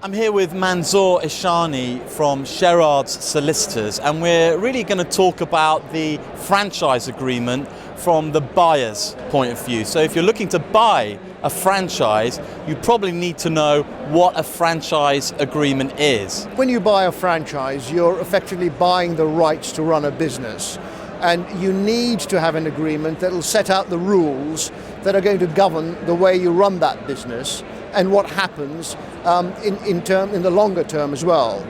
I'm here with Manzoor Ishani from Sherard's Solicitors, and we're really going to talk about the franchise agreement from the buyer's point of view. So if you're looking to buy a franchise, you probably need to know what a franchise agreement is. When you buy a franchise, you're effectively buying the rights to run a business. And you need to have an agreement that will set out the rules that are going to govern the way you run that business and what happens in the longer term as well.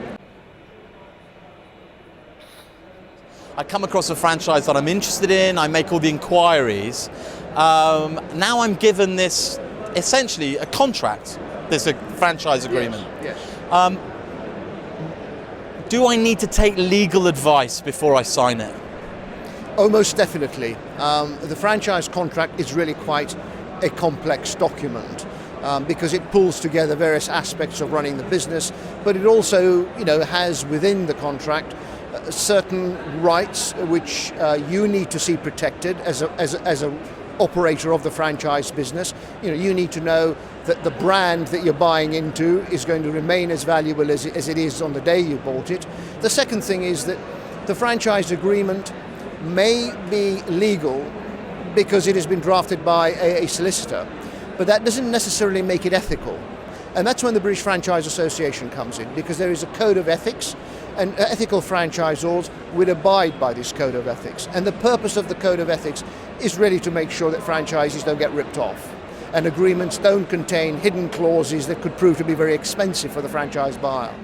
I come across a franchise that I'm interested in, I make all the inquiries. Now I'm given this, essentially, a contract, this a franchise agreement. Yes. Do I need to take legal advice before I sign it? Oh, most definitely. The franchise contract is really quite a complex document because it pulls together various aspects of running the business, but it also, has within the contract certain rights which you need to see protected as a operator of the franchise business. You need to know that the brand that you're buying into is going to remain as valuable as it is on the day you bought it. The second thing is that the franchise agreement may be legal because it has been drafted by a solicitor, but that doesn't necessarily make it ethical. And that's when the British Franchise Association comes in, because there is a code of ethics, and ethical franchisors will abide by this code of ethics. And the purpose of the code of ethics is really to make sure that franchisees don't get ripped off, and agreements don't contain hidden clauses that could prove to be very expensive for the franchise buyer.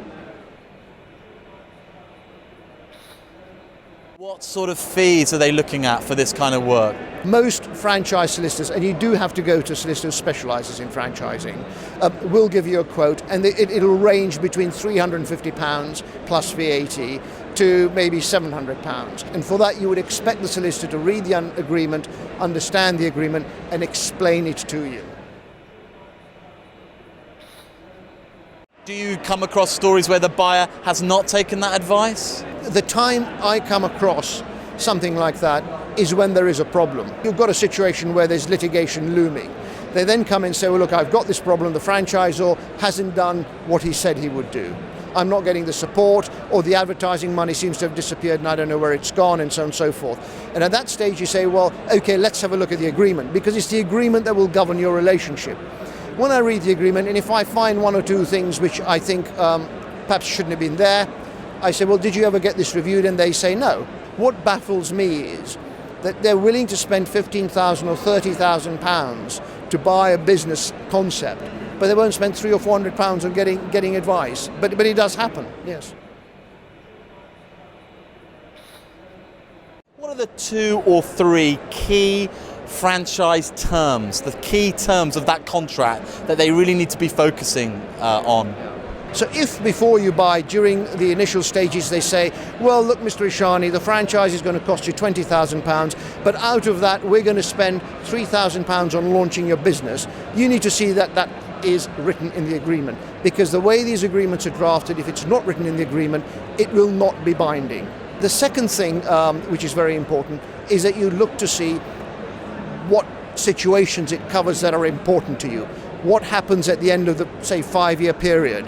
What sort of fees are they looking at for this kind of work? Most franchise solicitors, and you do have to go to a solicitor who specialises in franchising, will give you a quote, and it'll range between £350 plus VAT to maybe £700. And for that you would expect the solicitor to read the agreement, understand the agreement, and explain it to you. Do you come across stories where the buyer has not taken that advice? The time I come across something like that is when there is a problem. You've got a situation where there's litigation looming. They then come and say, well, look, I've got this problem. The franchisor hasn't done what he said he would do. I'm not getting the support, or the advertising money seems to have disappeared and I don't know where it's gone, and so on and so forth. And at that stage you say, well, okay, let's have a look at the agreement, because it's the agreement that will govern your relationship. When I read the agreement, and if I find one or two things which I think perhaps shouldn't have been there, I say, well, did you ever get this reviewed? And they say no. What baffles me is that they're willing to spend £15,000 or £30,000 to buy a business concept, but they won't spend £300 or £400 on getting advice. But it does happen, yes. What are the 2 or 3 key franchise terms, the key terms of that contract that they really need to be focusing on? So if before you buy, during the initial stages, they say, well, look, Mr. Ishani, the franchise is going to cost you £20,000, but out of that, we're going to spend £3,000 on launching your business, you need to see that that is written in the agreement. Because the way these agreements are drafted, if it's not written in the agreement, it will not be binding. The second thing, which is very important, is that you look to see what situations it covers that are important to you. What happens at the end of the, say, 5-year period?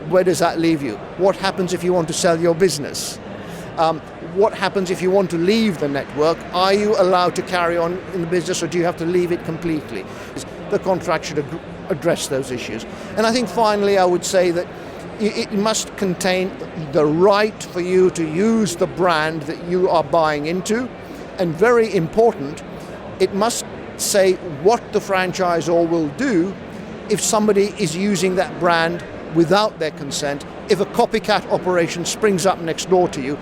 Where does that leave you? What happens if you want to sell your business? What happens if you want to leave the network? Are you allowed to carry on in the business, or do you have to leave it completely? The contract should address those issues. And I think finally I would say that it must contain the right for you to use the brand that you are buying into, and very important, it must say what the franchisor will do if somebody is using that brand without their consent. If a copycat operation springs up next door to you,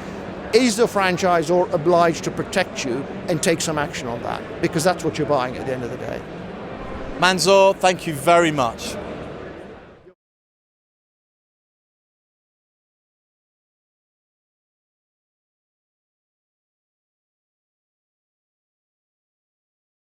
is the franchisor obliged to protect you and take some action on that? Because that's what you're buying at the end of the day. Manzoor, thank you very much.